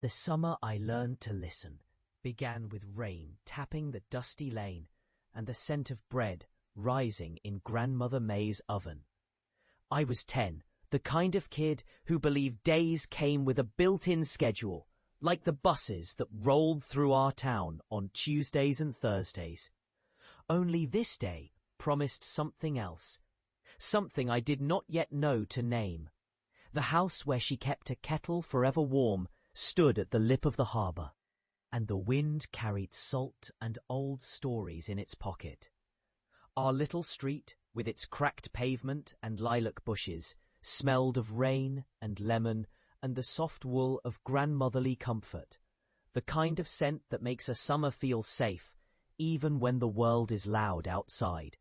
The summer I learned to listen began with rain tapping the dusty lane and the scent of bread rising in Grandmother Mae's oven. I was 10, the kind of kid who believed days came with a built-in schedule, like the buses that rolled through our town on Tuesdays and Thursdays. Only this day promised something else, something I did not yet know to name. The house where she kept a kettle forever warm stood at the lip of the harbour, and the wind carried salt and old stories in its pocket. Our little street, with its cracked pavement and lilac bushes, smelled of rain and lemon and the soft wool of grandmotherly comfort, the kind of scent that makes a summer feel safe, even when the world is loud outside.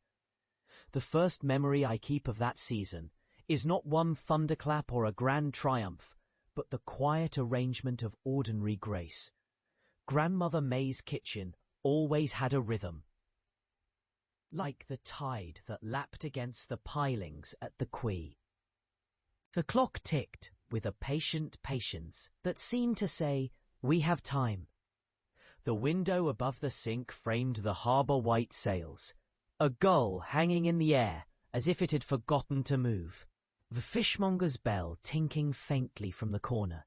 The first memory I keep of that season is not one thunderclap or a grand triumph, but the quiet arrangement of ordinary grace. Grandmother Mae's kitchen always had a rhythm, like the tide that lapped against the pilings at the quay. The clock ticked with a patient patience that seemed to say, "We have time." The window above the sink framed the harbour white sails, a gull hanging in the air as if it had forgotten to move, the fishmonger's bell tinkling faintly from the corner.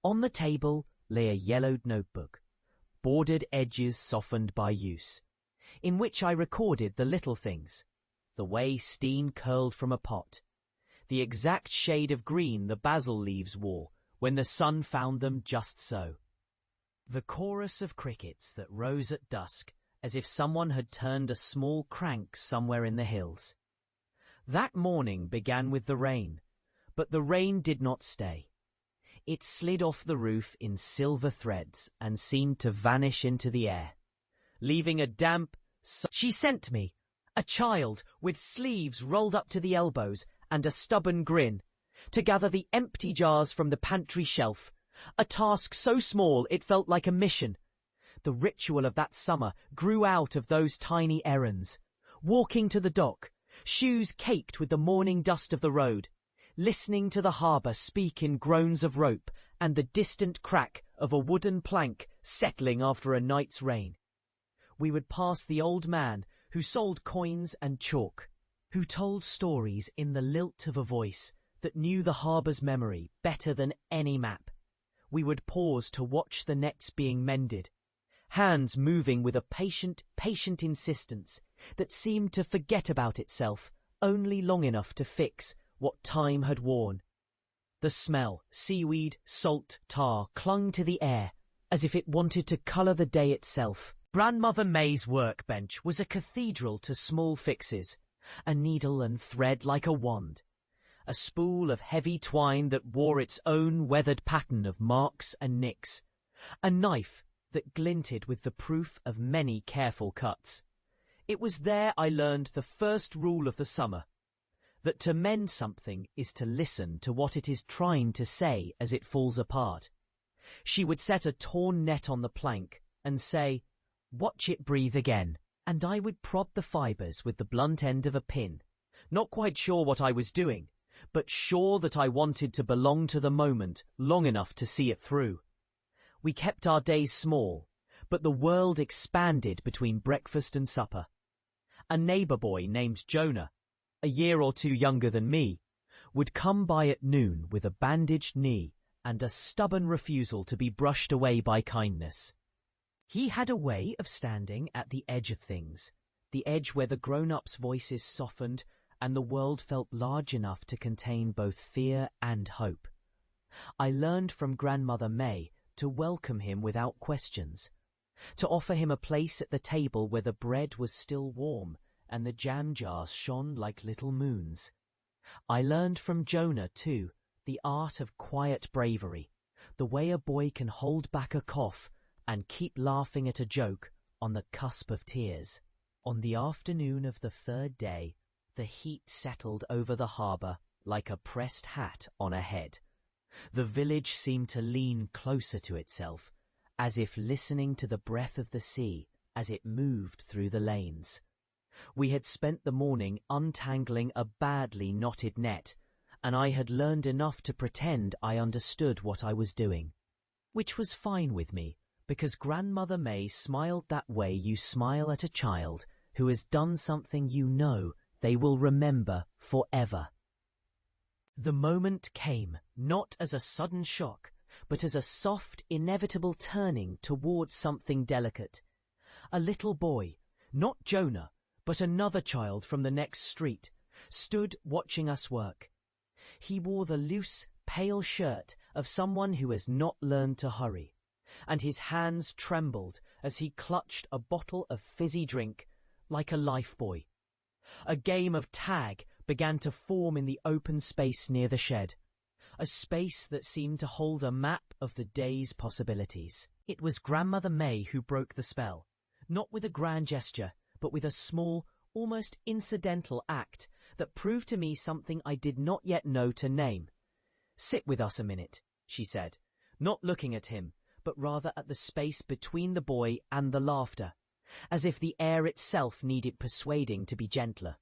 On the table lay a yellowed notebook, bordered edges softened by use, in which I recorded the little things, the way steam curled from a pot, the exact shade of green the basil leaves wore when the sun found them just so, the chorus of crickets that rose at dusk as if someone had turned a small crank somewhere in the hills. That morning began with the rain, but the rain did not stay. It slid off the roof in silver threads and seemed to vanish into the air, leaving a damp... She sent me, a child with sleeves rolled up to the elbows and a stubborn grin, to gather the empty jars from the pantry shelf, a task so small it felt like a mission. The ritual of that summer grew out of those tiny errands, walking to the dock, shoes caked with the morning dust of the road, listening to the harbour speak in groans of rope and the distant crack of a wooden plank settling after a night's rain. We would pass the old man who sold coins and chalk, who told stories in the lilt of a voice that knew the harbour's memory better than any map. We would pause to watch the nets being mended, hands moving with a patient insistence that seemed to forget about itself only long enough to fix what time had worn. The smell, seaweed, salt, tar, clung to the air as if it wanted to colour the day itself. Grandmother Mae's workbench was a cathedral to small fixes, a needle and thread like a wand, a spool of heavy twine that wore its own weathered pattern of marks and nicks, a knife that glinted with the proof of many careful cuts. It was there I learned the first rule of the summer, that to mend something is to listen to what it is trying to say as it falls apart. She would set a torn net on the plank and say, "Watch it breathe again," and I would prod the fibres with the blunt end of a pin, not quite sure what I was doing, but sure that I wanted to belong to the moment long enough to see it through. We kept our days small, but the world expanded between breakfast and supper. A neighbour boy named Jonah, a year or two younger than me, would come by at noon with a bandaged knee and a stubborn refusal to be brushed away by kindness. He had a way of standing at the edge of things, the edge where the grown-ups' voices softened and the world felt large enough to contain both fear and hope. I learned from Grandmother Mae to welcome him without questions, to offer him a place at the table where the bread was still warm and the jam jars shone like little moons. I learned from Jonah, too, the art of quiet bravery, the way a boy can hold back a cough and keep laughing at a joke on the cusp of tears. On the afternoon of the third day, the heat settled over the harbour like a pressed hat on a head. The village seemed to lean closer to itself, as if listening to the breath of the sea as it moved through the lanes. We had spent the morning untangling a badly knotted net, and I had learned enough to pretend I understood what I was doing. which was fine with me, because Grandmother Mae smiled that way you smile at a child who has done something you know they will remember forever. The moment came, not as a sudden shock, but as a soft, inevitable turning towards something delicate. A little boy, not Jonah, but another child from the next street, stood watching us work. He wore the loose, pale shirt of someone who has not learned to hurry, and his hands trembled as he clutched a bottle of fizzy drink like a lifebuoy. A game of tag began to form in the open space near the shed, a space that seemed to hold a map of the day's possibilities. It was Grandmother Mae who broke the spell, not with a grand gesture, but with a small, almost incidental act that proved to me something I did not yet know to name. "Sit with us a minute," she said, not looking at him, but rather at the space between the boy and the laughter, as if the air itself needed persuading to be gentler.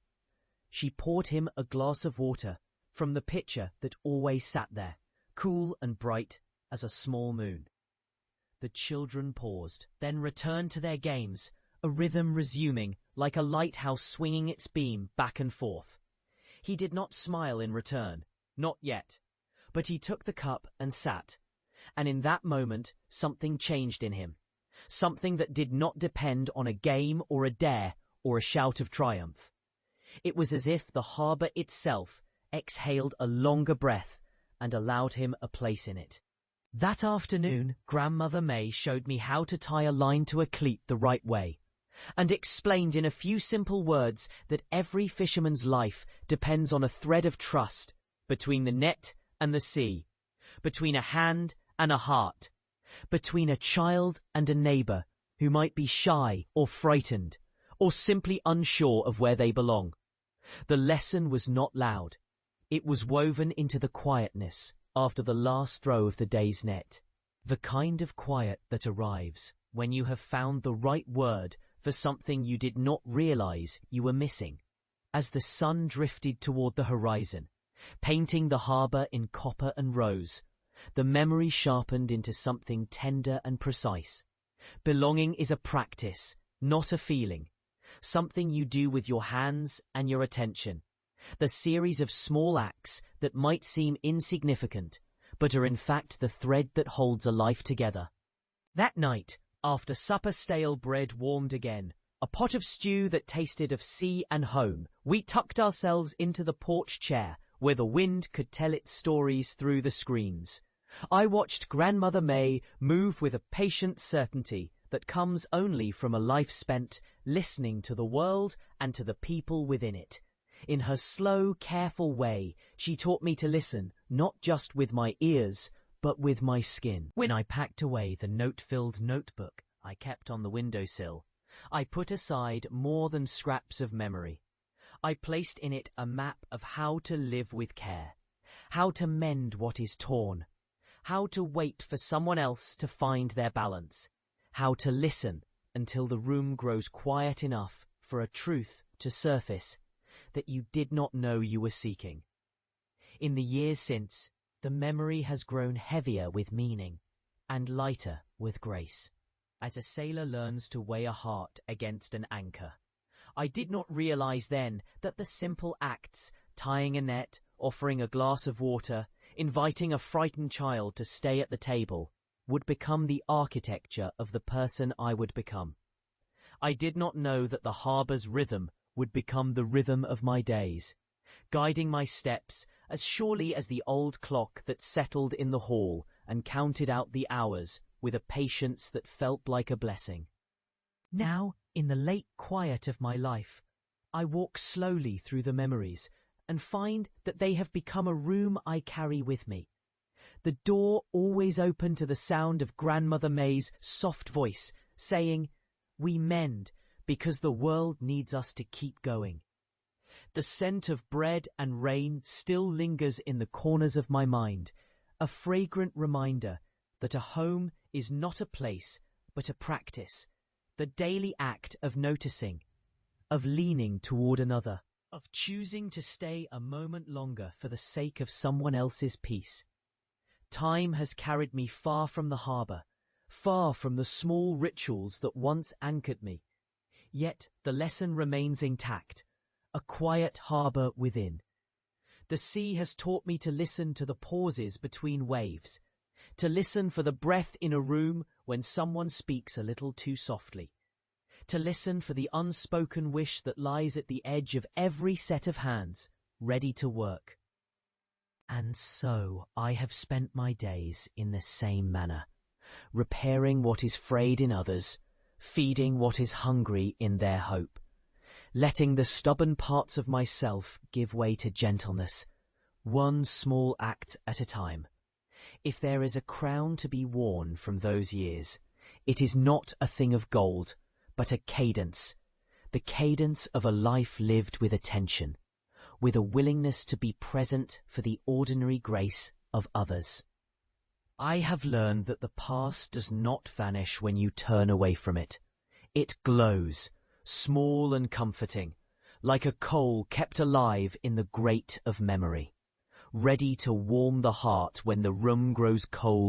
She poured him a glass of water from the pitcher that always sat there, cool and bright as a small moon. The children paused, then returned to their games, a rhythm resuming like a lighthouse swinging its beam back and forth. He did not smile in return, not yet, but he took the cup and sat, and in that moment something changed in him, something that did not depend on a game or a dare or a shout of triumph. It was as if the harbour itself exhaled a longer breath and allowed him a place in it. That afternoon, Grandmother Mae showed me how to tie a line to a cleat the right way, and explained in a few simple words that every fisherman's life depends on a thread of trust between the net and the sea, between a hand and a heart, between a child and a neighbour who might be shy or frightened, or simply unsure of where they belong. The lesson was not loud. It was woven into the quietness after the last throw of the day's net. The kind of quiet that arrives when you have found the right word for something you did not realize you were missing. As the sun drifted toward the horizon, painting the harbor in copper and rose, the memory sharpened into something tender and precise. Belonging is a practice, not a feeling. Something you do with your hands and your attention. The series of small acts that might seem insignificant, but are in fact the thread that holds a life together. That night, after supper stale bread warmed again, a pot of stew that tasted of sea and home, we tucked ourselves into the porch chair where the wind could tell its stories through the screens. I watched Grandmother Mae move with a patient certainty that comes only from a life spent listening to the world and to the people within it. In her slow, careful way, she taught me to listen, not just with my ears, but with my skin. When I packed away the note-filled notebook I kept on the windowsill, I put aside more than scraps of memory. I placed in it a map of how to live with care, how to mend what is torn, how to wait for someone else to find their balance, how to listen until the room grows quiet enough for a truth to surface that you did not know you were seeking. In the years since, the memory has grown heavier with meaning and lighter with grace, as a sailor learns to weigh a heart against an anchor. I did not realize then that the simple acts, tying a net, offering a glass of water, inviting a frightened child to stay at the table, would become the architecture of the person I would become. I did not know that the harbor's rhythm would become the rhythm of my days, guiding my steps as surely as the old clock that settled in the hall and counted out the hours with a patience that felt like a blessing. Now, in the late quiet of my life, I walk slowly through the memories and find that they have become a room I carry with me. The door always open to the sound of Grandmother Mae's soft voice, saying, "We mend because the world needs us to keep going." The scent of bread and rain still lingers in the corners of my mind, a fragrant reminder that a home is not a place, but a practice, the daily act of noticing, of leaning toward another, of choosing to stay a moment longer for the sake of someone else's peace. Time has carried me far from the harbour, far from the small rituals that once anchored me. Yet the lesson remains intact, a quiet harbour within. The sea has taught me to listen to the pauses between waves, to listen for the breath in a room when someone speaks a little too softly, to listen for the unspoken wish that lies at the edge of every set of hands, ready to work. And so I have spent my days in the same manner, repairing what is frayed in others, feeding what is hungry in their hope, letting the stubborn parts of myself give way to gentleness, one small act at a time. If there is a crown to be worn from those years, it is not a thing of gold, but a cadence, the cadence of a life lived with attention, with a willingness to be present for the ordinary grace of others. I have learned that the past does not vanish when you turn away from it. It glows, small and comforting, like a coal kept alive in the grate of memory, ready to warm the heart when the room grows cold